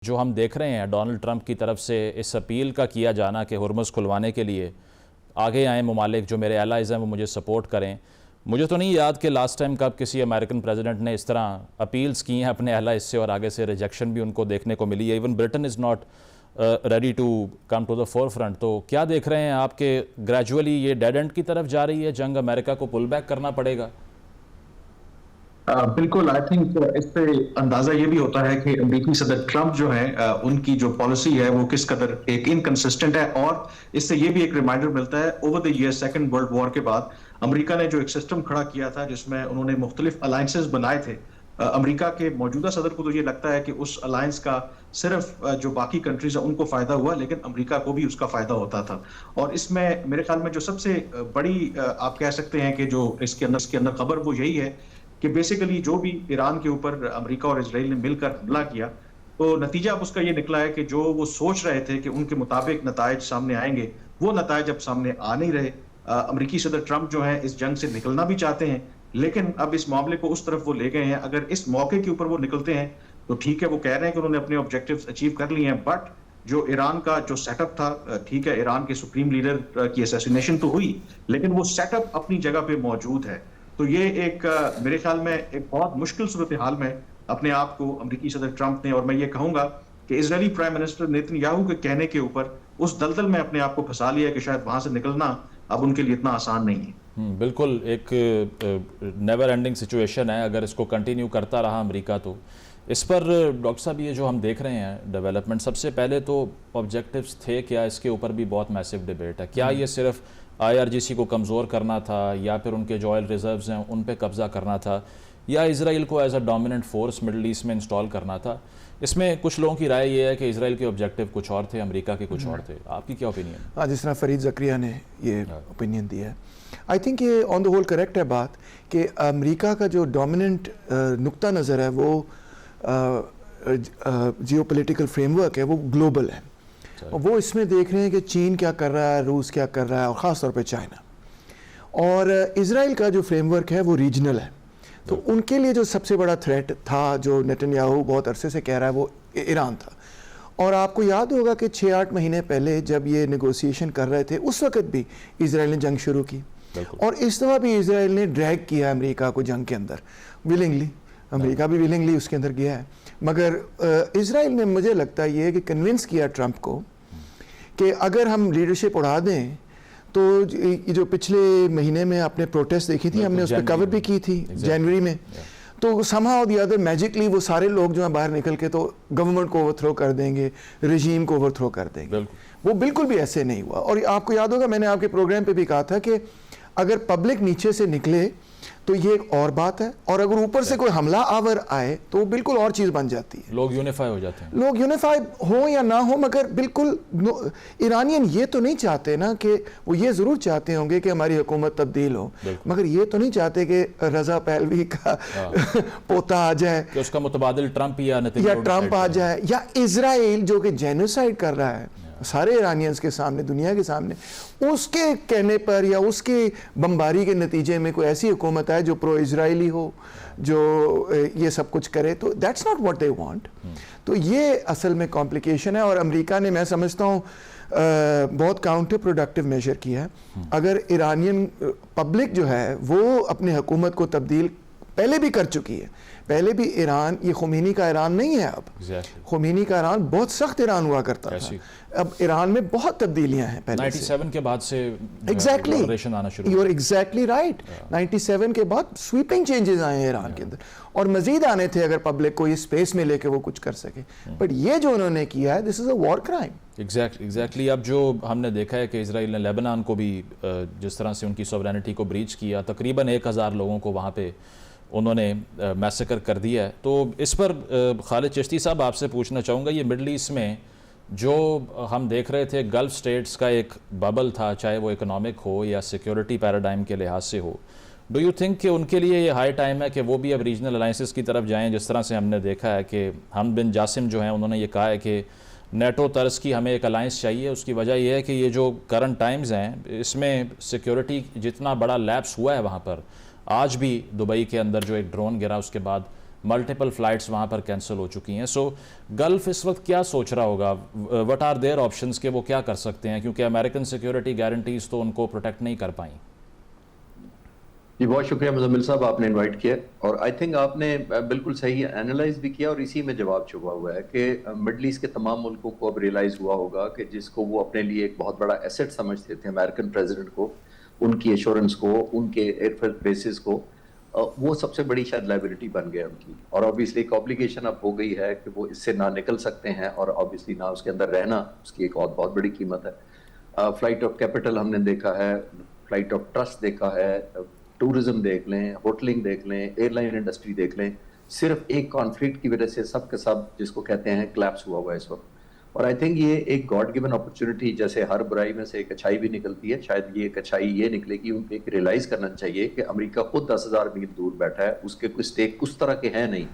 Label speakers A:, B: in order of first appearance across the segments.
A: جو ہم دیکھ رہے ہیں ڈونلڈ ٹرمپ کی طرف سے اس اپیل کا کیا جانا کہ ہرمز کھلوانے کے لیے آگے آئیں ممالک جو میرے الائز ہیں وہ مجھے سپورٹ کریں. مجھے تو نہیں یاد کہ لاسٹ ٹائم کب کسی امریکن پریزیڈنٹ نے اس طرح اپیلز کی ہیں اپنے الائز سے اور آگے سے ریجیکشن بھی ان کو دیکھنے کو ملی ہے. Even Britain is not ready to come to the forefront. تو کیا دیکھ رہے ہیں آپ کہ گریجولی یہ ڈیڈ اینڈ کی طرف جا رہی ہے جنگ؟ امریکہ کو پل بیک کرنا پڑے گا؟
B: بالکل. آئی تھنک اس سے اندازہ یہ بھی ہوتا ہے کہ امریکی صدر ٹرمپ جو ہیں ان کی جو پالیسی ہے وہ کس قدر ایک انکنسسٹنٹ ہے، اور اس سے یہ بھی ایک ریمائنڈر ملتا ہے over the year second world war کے بعد امریکہ نے جو ایک سسٹم کھڑا کیا تھا جس میں انہوں نے مختلف الائنسز بنائے تھے. امریکہ کے موجودہ صدر کو تو یہ لگتا ہے کہ اس الائنس کا صرف جو باقی کنٹریز ہیں ان کو فائدہ ہوا، لیکن امریکہ کو بھی اس کا فائدہ ہوتا تھا. اور اس میں میرے خیال میں جو سب سے بڑی آپ کہہ سکتے ہیں کہ جو اس کے اندر خبر وہ یہی ہے کہ بیسیکلی جو بھی ایران کے اوپر امریکہ اور اسرائیل نے مل کر حملہ کیا تو نتیجہ اب اس کا یہ نکلا ہے کہ جو وہ سوچ رہے تھے کہ ان کے مطابق نتائج سامنے آئیں گے وہ نتائج اب سامنے آ نہیں رہے. امریکی صدر ٹرمپ جو ہیں اس جنگ سے نکلنا بھی چاہتے ہیں، لیکن اب اس معاملے کو اس طرف وہ لے گئے ہیں. اگر اس موقع کے اوپر وہ نکلتے ہیں تو ٹھیک ہے، وہ کہہ رہے ہیں کہ انہوں نے اپنے آبجیکٹیوز اچیو کر لیے ہیں، بٹ جو ایران کا جو سیٹ اپ تھا، ٹھیک ہے ایران کے سپریم لیڈر کی اسیسینیشن تو ہوئی لیکن وہ سیٹ اپ اپنی جگہ پہ موجود ہے. تو یہ ایک میرے خیال میں ایک بہت مشکل صورتحال میں اپنے آپ کو امریکی صدر ٹرمپ نے، اور میں یہ کہوں گا کہ اسرائیلی پرائم منسٹر نیتن یاہو کے کہنے کے اوپر اس دلدل میں اپنے آپ کو پھنسا لیا کہ شاید وہاں سے نکلنا اب ان کے لیے اتنا آسان نہیں ہے.
A: بالکل ایک نیور اینڈنگ سچویشن ہے اگر اس کو کنٹینیو کرتا رہا امریکہ. تو اس پر ڈاکٹر صاحب یہ جو ہم دیکھ رہے ہیں ڈیولپمنٹ، سب سے پہلے تو آبجیکٹیوز تھے کیا؟ اس کے اوپر بھی بہت میسو ڈیبیٹ ہے. کیا یہ صرف IRGC کو کمزور کرنا تھا، یا پھر ان کے جو آئل ریزروز ہیں ان پہ قبضہ کرنا تھا، یا اسرائیل کو as a dominant force middle east میں انسٹال کرنا تھا؟ اس میں کچھ لوگوں کی رائے یہ ہے کہ اسرائیل کے آبجیکٹیو کچھ اور تھے، امریکہ کے کچھ اور تھے. آپ کی کیا اوپینین؟
C: ہاں، جس طرح فرید زکریا نے یہ اوپینین دیا ہے، آئی تھنک یہ آن دا ہول کریکٹ ہے بات کہ امریکہ کا جو ڈومیننٹ نقطہ نظر ہے وہ جیو پولیٹیکل فریم ورک ہے وہ گلوبل ہے. وہ اس میں دیکھ رہے ہیں کہ چین کیا کر رہا ہے، روس کیا کر رہا ہے، اور خاص طور پہ چائنا. اور اسرائیل کا جو فریم ورک ہے وہ ریجنل ہے. تو ان کے لیے جو سب سے بڑا تھریٹ تھا جو نیتن یاہو بہت عرصے سے کہہ رہا ہے وہ ایران تھا. اور آپ کو یاد ہوگا کہ 6-8 مہینے پہلے جب یہ نیگوسیشن کر رہے تھے اس وقت بھی اسرائیل نے جنگ شروع کی، اور اس دفعہ بھی اسرائیل نے ڈریگ کیا امریکہ کو جنگ کے اندر ولنگلی. امریکہ بھی ولنگلی اس کے اندر گیا ہے، مگر اسرائیل نے مجھے لگتا ہے یہ کہ کنونس کیا ٹرمپ کو کہ اگر ہم لیڈرشپ اڑا دیں تو جو پچھلے مہینے میں آپ نے پروٹیسٹ دیکھی تھی، ہم نے اس پہ کور بھی کی تھی جنوری میں، تو somehow the other magically وہ سارے لوگ جو ہیں باہر نکل کے تو گورنمنٹ کو اوور تھرو کر دیں گے، رجیم کو اوور تھرو کر دیں گے. وہ بالکل بھی ایسے نہیں ہوا. اور آپ کو یاد ہوگا میں نے آپ کے پروگرام پہ بھی کہا تھا کہ اگر پبلک نیچے سے نکلے تو یہ ایک اور بات ہے، اور اگر اوپر سے کوئی حملہ آور آئے تو وہ بالکل اور چیز بن جاتی ہے.
A: لوگ یونیفائی ہو جاتے ہیں،
C: لوگ یونیفائی ہوں یا نہ ہوں، مگر بالکل ایرانین یہ تو نہیں چاہتے نا کہ وہ یہ ضرور چاہتے ہوں گے کہ ہماری حکومت تبدیل ہو، مگر یہ تو نہیں چاہتے کہ رضا پہلوی کا پوتا آ جائے،
A: کہ اس کا متبادل ٹرمپ یا
C: ٹرمپ آ جائے، یا اسرائیل جو کہ جینوسائیڈ کر رہا ہے سارے ایرانینز کے سامنے، دنیا کے سامنے، اس کے کہنے پر یا اس کے بمباری کے نتیجے میں کوئی ایسی حکومت ہے جو پرو اسرائیلی ہو، جو یہ سب کچھ کرے، تو that's not what they want. تو یہ اصل میں کمپلیکیشن ہے. اور امریکہ نے میں سمجھتا ہوں بہت کاؤنٹر پروڈکٹیو میجر کیا ہے. اگر ایرانین پبلک جو ہے وہ اپنی حکومت کو تبدیل پہلے بھی کر چکی ہے، پہلے بھی ایران یہ خمینی کا ایران نہیں ہے. اب خمینی کا ایران بہت سخت ایران ہوا کرتا تھا، اب ایران میں بہت تبدیلیاں ہیں پہلے
A: 97 کے بعد سے.
C: ایگزیکٹلی آنا شروع. You are exactly right. 97 کے بعد سویپنگ چینجز آئے ہیں ایران کے اندر، اور مزید آنے تھے اگر پبلک کو یہ اسپیس میں لے کے وہ کچھ کر سکے. بٹ یہ جو انہوں نے کیا ہے دس از اے وار کرائم.
A: ایگزیکٹلی. اب جو ہم نے دیکھا ہے کہ اسرائیل نے لیبنان کو بھی جس طرح سے ان کی سوورینٹی کو بریچ کیا، تقریباً 1000 لوگوں کو وہاں پہ انہوں نے میسیکر کر دیا ہے. تو اس پر خالد چشتی صاحب آپ سے پوچھنا چاہوں گا، یہ مڈل ایسٹ میں جو ہم دیکھ رہے تھے گلف سٹیٹس کا ایک ببل تھا، چاہے وہ اکنامک ہو یا سیکیورٹی پیراڈائم کے لحاظ سے ہو، ڈو یو تھنک کہ ان کے لیے یہ ہائی ٹائم ہے کہ وہ بھی اب ریجنل الائنسز کی طرف جائیں؟ جس طرح سے ہم نے دیکھا ہے کہ حمد بن جاسم جو ہیں انہوں نے یہ کہا ہے کہ نیٹو طرز کی ہمیں ایک الائنس چاہیے. اس کی وجہ یہ ہے کہ یہ جو کرنٹ ٹائمز ہیں اس میں سیکیورٹی جتنا بڑا لیپس ہوا ہے وہاں پر، آج بھی دبئی کے اندر جو ایک ڈرون گرا اس کے بعد ملٹیپل فلائٹس وہاں پر کینسل ہو چکی ہیں. سو گلف اس وقت کیا سوچ رہا ہوگا؟ وٹ آر دیئر آپشنز کہ وہ کیا کر سکتے ہیں، کیونکہ امریکن سیکیورٹی گارنٹیز تو ان کو پروٹیکٹ نہیں کر پائیں.
D: جی بہت شکریہ مزمل صاحب، آپ نے انوائٹ کیا، اور آئی تھنک آپ نے بالکل صحیح اینالائز بھی کیا، اور اسی میں جواب چھپا ہوا ہے کہ مڈل ایسٹ کے تمام ملکوں کو اب ریئلائز ہوا ہوگا کہ جس کو وہ اپنے لیے ایک بہت بڑا ایسٹ سمجھتے تھے امریکن پریزیڈنٹ کو، ان کی ایشورنس کو، ان کے ایئر فورس بیسز کو، وہ سب سے بڑی شاید لائبلٹی بن گیا ان کی، اور آبویسلی ایک اوبلیگیشن اب ہو گئی ہے کہ وہ اس سے نہ نکل سکتے ہیں، اور آبویسلی نہ اس کے اندر رہنا، اس کی ایک اور بہت بڑی قیمت ہے. فلائٹ آف کیپٹل ہم نے دیکھا ہے، فلائٹ آف ٹرسٹ دیکھا ہے، ٹورزم دیکھ لیں، ہوٹلنگ دیکھ لیں، ایئر لائن انڈسٹری دیکھ لیں، صرف ایک کانفلکٹ کی وجہ سے سب کے سب جس کو کہتے ہیں کلیپس ہوا ہوا ہے اس وقت. اور آئی تھنک یہ ایک گاڈ گیون اپرچونٹی، جیسے ہر برائی میں سے ایک اچھائی بھی نکلتی ہے، شاید یہ ایک اچھائی یہ نکلے گی، ان کو ایک ریئلائز کرنا چاہیے کہ امریکہ خود 10,000 میل دور بیٹھا ہے، اس کے کوئی اسٹیک اس طرح کے ہیں نہیں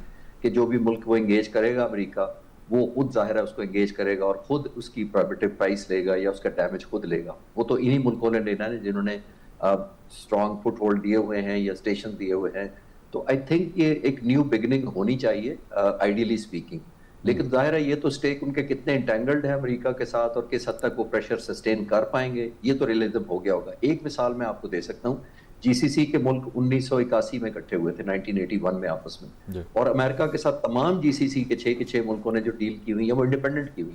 D: کہ جو بھی ملک وہ انگیج کرے گا امریکہ، وہ خود ظاہر ہے اس کو انگیج کرے گا اور خود اس کی پروہیبٹیو پرائس لے گا یا اس کا ڈیمیج خود لے گا. وہ تو انہی ملکوں نے لینا ہے جنہوں نے اسٹرانگ فٹ ہولڈ دیے ہوئے ہیں یا اسٹیشن دیے ہوئے ہیں. تو آئی تھنک یہ ایک نیو بگننگ ہونی چاہیے آئیڈیلی اسپیکنگ. لیکن ظاہر ہے یہ تو اسٹیک ان کے کتنے انٹینگلڈ ہے امریکہ کے ساتھ، اور کس حد تک وہ پریشر سسٹین کر پائیں گے، یہ تو ریئلزم ہو گیا ہوگا. ایک مثال میں آپ کو دے سکتا ہوں، جی سی سی کے ملک 1981 میں اکٹھے ہوئے تھے 1981 میں آپس میں، اور امریکہ کے ساتھ تمام جی سی سی کے 6 ملکوں نے جو ڈیل کی ہوئی ہے وہ انڈیپینڈنٹ کی ہوئی.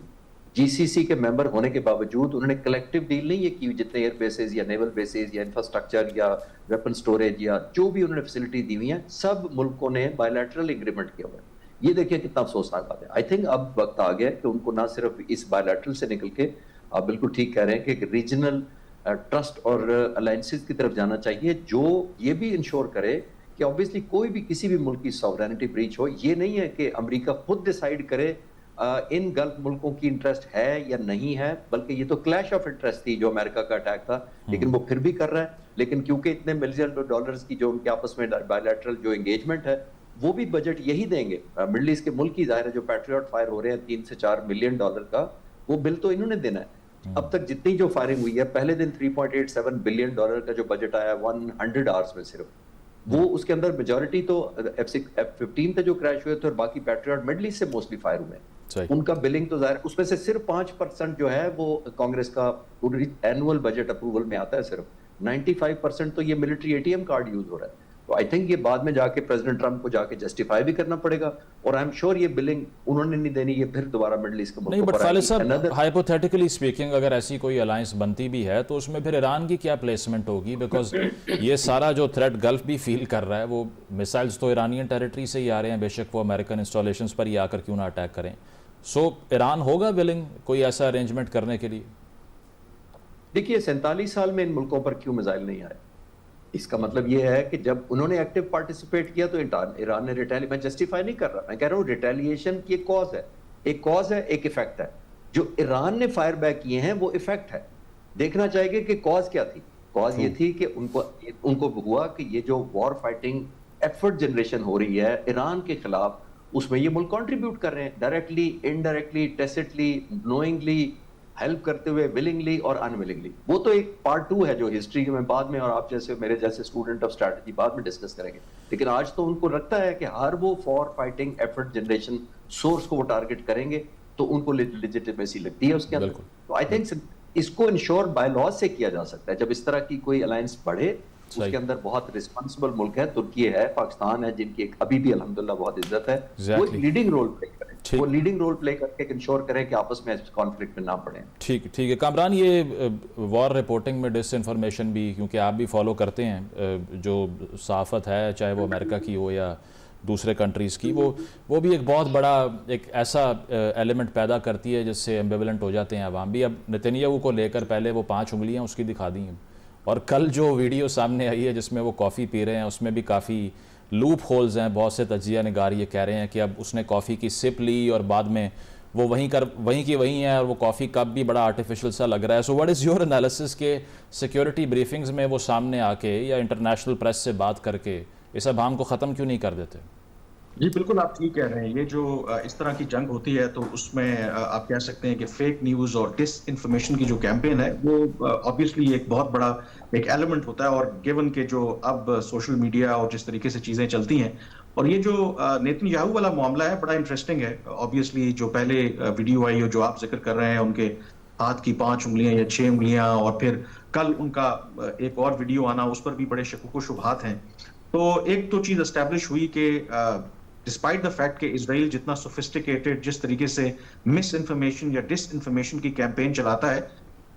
D: جی سی سی کے ممبر ہونے کے باوجود انہوں نے کلیکٹیو ڈیل نہیں یہ کی ہوئی، جتنے ایئر بیسز یا نیول بیسز یا انفراسٹرکچر یا ویپن سٹوریج یا جو بھی انہوں نے فیسلٹی دی ہوئی ہیں، سب ملکوں نے بائیلیٹرل ایگریمنٹ کیا ہوا ہے. یہ دیکھیں کتنا افسوسناک بات ہے. آئی تھنک اب وقت آ گیا کہ ان کو نہ صرف اس بائیلیٹرل سے نکل کے، آپ بالکل ٹھیک کہہ رہے ہیں کہ ریجنل ٹرسٹ اور الائنسز کی طرف جانا چاہیے، جو یہ بھی انشور کرے کہ obviously کوئی بھی کسی بھی ملک کی سوورینٹی بریچ ہو. یہ نہیں ہے کہ امریکہ خود ڈیسائیڈ کرے ان گلف ملکوں کی انٹرسٹ ہے یا نہیں ہے، بلکہ یہ تو کلیش آف انٹرسٹ تھی جو امریکہ کا اٹیک تھا، لیکن وہ پھر بھی کر رہا ہے. لیکن کیونکہ اتنے ملین ڈالرز کی جو ان کے آپس میں بائیلیٹرل جو انگیجمنٹ ہے، وہ بھی بجٹ یہی دیں گے. مڈل ایسٹ کے ملک کی ظاہر ہے جو پیٹریوٹ فائر ہو رہے ہیں 3 سے 4 ملین ڈالر کا، وہ بل تو انہوں نے دینا ہے. اب تک جتنی جو فائرنگ ہوئی ہے، پہلے دن 3.87 بلین ڈالر کا جو بجٹ آیا 100 آورز میں صرف، وہ اس کے اندر میجورٹی تو F-15 تھے جو کریش ہوئے تھے، اور باقی پیٹریوٹ مڈل ایسٹ سے موسٹلی فائر ہوئے ہیں. ان کا بلنگ تو ظاہر اس میں سے صرف 5% جو ہے وہ کانگریس کا اینول بجٹ اپروول میں آتا ہے، صرف 95% تو یہ ملٹری ATM کارڈ یوز ہو رہا ہے. تو آئی تھنک یہ بعد میں جا کے پریزیڈنٹ ٹرمپ کو جا کے جسٹیفائی بھی کرنا پڑے گا، اور آئی ایم شیور یہ بلنگ انہوں نے نہیں دینی، یہ پھر دوبارہ مڈل ایسٹ کے
A: نہیں. بٹ خالد صاحب، ہائپوتھیٹیکلی اسپیکنگ اگر ایسی کوئی الائنس بنتی بھی ہے تو اس میں پھر ایران کی کیا پلیسمنٹ ہوگی؟ بیکاز یہ سارا جو تھریٹ گلف بھی فیل کر رہا ہے، وہ میسائلز تو ایرانین ٹیریٹری سے ہی آ رہے ہیں، بے شک وہ امریکن انسٹالیشنز پر ہی آ کر کیوں نہ اٹیک کریں. سو ایران ہوگا ولنگ کوئی ایسا ارینجمنٹ کرنے کے لیے؟
D: دیکھیے 47 سال میں ان ملکوں پر کیوں میزائل نہیں آئے؟ اس کا مطلب یہ ہے کہ جب انہوں نے ایکٹیو پارٹیسپیٹ کیا تو ایران نے میں جسٹیفائی نہیں کر رہا، میں کہہ رہا ہوں ریٹیلیشن کی ایک کاز ہے، ایک ایفیکٹ ہے. جو ایران نے فائر بیک کیے ہیں وہ ایفیکٹ ہے. دیکھنا چاہیے کہ کاز کیا تھی. کاز یہ تھی کہ ان کو ہوا کہ یہ جو وار فائٹنگ ایفرٹ جنریشن ہو رہی ہے ایران کے خلاف، اس میں یہ ملک کنٹریبیوٹ کر رہے ہیں، ڈائریکٹلی، انڈائریکٹلی، ٹیسٹلی، نوئنگلی، ہیلپ کرتے ہوئے، ولنگلی اور انولنگلی. وہ تو ایک پارٹ 2 ہے جو ہسٹری میں بعد میں، اور آپ جیسے میرے جیسے اسٹوڈنٹ آف اسٹریٹجی بعد میں ڈسکس کریں گے. لیکن آج تو ان کو لگتا ہے کہ ہر وہ for fighting effort generation source کو وہ ٹارگٹ کریں گے تو ان کو لیجیٹیمیسی لگتی ہے اس کے اندر. تو آئی تھنک اس کو انشور بائی لاز سے کیا جا سکتا ہے. جب اس طرح کی کوئی الائنس بڑھے، اس کے اندر بہت ریسپانسبل ملک ہے، ترکی ہے، پاکستان ہے، جن کی ابھی بھی الحمدللہ بہت عزت ہے، وہ ایک لیڈنگ رول پلے کریں، وہ لیڈنگ رول پلے کر کے انشور کریں کہ آپس میں کانفلکٹ میں نہ پڑیں.
A: ٹھیک ہے کامران، یہ وار رپورٹنگ میں ڈس انفارمیشن بھی، کیونکہ آپ بھی فالو کرتے ہیں جو صحافت ہے، چاہے وہ امریکہ کی ہو یا دوسرے کنٹریز کی، وہ بھی ایک بہت بڑا ایک ایسا ایلیمنٹ پیدا کرتی ہے جس سے ایمبیولنٹ ہو جاتے ہیں عوام بھی. اب نتنیاہو کو لے کر پہلے وہ 5 انگلیاں اس کی دکھا دی ہیں، اور کل جو ویڈیو سامنے آئی ہے جس میں وہ کافی پی رہے ہیں، اس میں بھی کافی لوپ ہولز ہیں. بہت سے تجزیہ نگار یہ کہہ رہے ہیں کہ اب اس نے کافی کی سپ لی اور بعد میں وہ وہیں کی وہیں ہے، اور وہ کافی کپ بھی بڑا آرٹیفیشل سا لگ رہا ہے. So what is your analysis کہ سیکیورٹی بریفنگز میں وہ سامنے آ کے یا انٹرنیشنل پریس سے بات کر کے اس ابہام کو ختم کیوں نہیں کر دیتے؟
B: جی بالکل آپ ٹھیک کہہ رہے ہیں. یہ جو اس طرح کی جنگ ہوتی ہے تو اس میں آپ کہہ سکتے ہیں کہ فیک نیوز اور ڈس انفارمیشن کی جو کیمپین ہے وہ آبویسلی ایک بہت بڑا ایک ایلیمنٹ ہوتا ہے. اور گیون کہ جو اب سوشل میڈیا اور جس طریقے سے چیزیں چلتی ہیں اور یہ جو نیتن یاہو والا معاملہ ہے بڑا انٹرسٹنگ ہے. آبویسلی جو پہلے ویڈیو آئی جو آپ ذکر کر رہے ہیں ان کے ہاتھ کی 5 انگلیاں یا 6 انگلیاں, اور پھر کل ان کا ایک اور ویڈیو آنا, اس پر بھی بڑے شکوک و شبہات ہیں. تو ایک تو چیز اسٹیبلش ہوئی کہ ڈسپائٹ دا فیکٹ کہ اسرائیل جتنا سوفسٹیکیٹڈ جس طریقے سے مس انفارمیشن یا ڈس انفارمیشن کی کیمپین چلاتا ہے,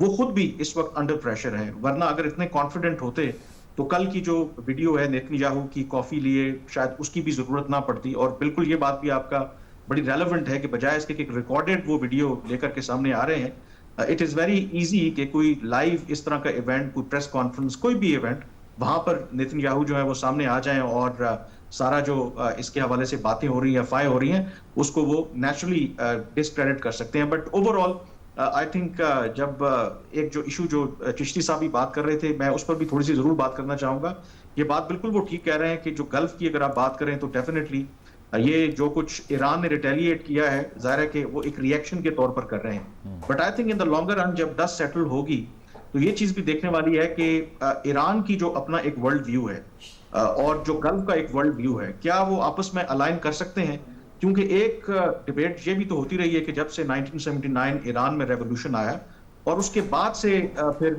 B: وہ خود بھی اس وقت انڈر پریشر ہے. ورنہ اگر اتنے کانفیڈنٹ ہوتے تو کل کی جو ویڈیو ہے نیتن یاہو کی کافی لیے شاید اس کی بھی ضرورت نہ پڑتی. اور بالکل یہ بات بھی آپ کا بڑی ریلیونٹ ہے کہ بجائے اس کے کہ ریکارڈڈ وہ ویڈیو لے کر کے سامنے آ رہے ہیں, اٹ از ویری ایزی کہ کوئی لائیو اس طرح کا ایونٹ, کوئی پریس کانفرنس, کوئی بھی ایونٹ, وہاں پر نیتن یاہو جو ہے وہ سامنے آ جائیں اور سارا جو اس کے حوالے سے باتیں ہو رہی ہیں, افواہیں ہو رہی ہیں, اس کو وہ نیچرلی ڈسکریڈٹ کر سکتے ہیں. But over all I think جب ایک جو ایشو جو چشتی صاحب بھی بات کر رہے تھے, میں اس پر بھی تھوڑی سی ضرور بات کرنا چاہوں گا. یہ بات بالکل وہ ٹھیک کہہ رہے ہیں کہ جو گلف کی اگر آپ بات کریں تو ڈیفینیٹلی یہ جو کچھ ایران نے ریٹیلیٹ کیا ہے, ظاہر ہے کہ وہ ایک ری ایکشن کے طور پر کر رہے ہیں. But I think in the longer run جب ڈسٹ سیٹل ہوگی تو یہ چیز بھی دیکھنے والی ہے کہ ایران کی جو اپنا ایک ورلڈ ویو ہے اور جو گلف کا ایک ورلڈ ویو ہے, کیا وہ آپس میں الائن کر سکتے ہیں. کیونکہ ایک ڈیبیٹ یہ بھی تو ہوتی رہی ہے کہ جب سے 1979 ایران میں ریولوشن آیا اور اس کے بعد سے پھر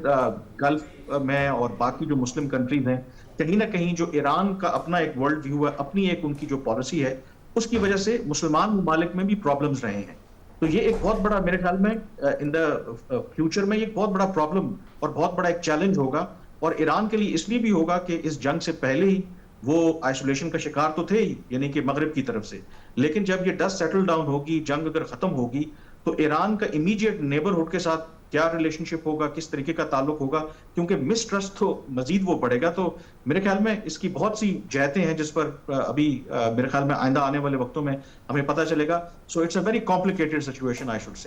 B: گلف میں اور باقی جو مسلم کنٹریز ہیں, کہیں نہ کہیں جو ایران کا اپنا ایک ورلڈ ویو ہے, اپنی ایک ان کی جو پالیسی ہے, اس کی وجہ سے مسلمان ممالک میں بھی پرابلمز رہے ہیں. تو یہ ایک بہت بڑا میرے خیال میں ان دا فیوچر میں یہ بہت بڑا پرابلم اور بہت بڑا ایک چیلنج ہوگا. اور ایران کے لیے اس لیے بھی ہوگا کہ اس جنگ سے پہلے ہی وہ آئسولیشن کا شکار تو تھے ہی, یعنی کہ مغرب کی طرف سے, لیکن جب یہ ڈسٹ سیٹل ڈاؤن ہوگی, جنگ اگر ختم ہوگی, تو ایران کا امیڈیٹ نیبرہڈ کے ساتھ کیا ریلیشن شپ ہوگا, کس طریقے کا تعلق ہوگا, کیونکہ مسٹرسٹ تو مزید وہ بڑھے گا. تو میرے خیال میں اس کی بہت سی جہتیں ہیں جس پر ابھی میرے خیال میں آئندہ آنے والے وقتوں میں ہمیں پتہ چلے گا. So it's a very complicated situation I should سے.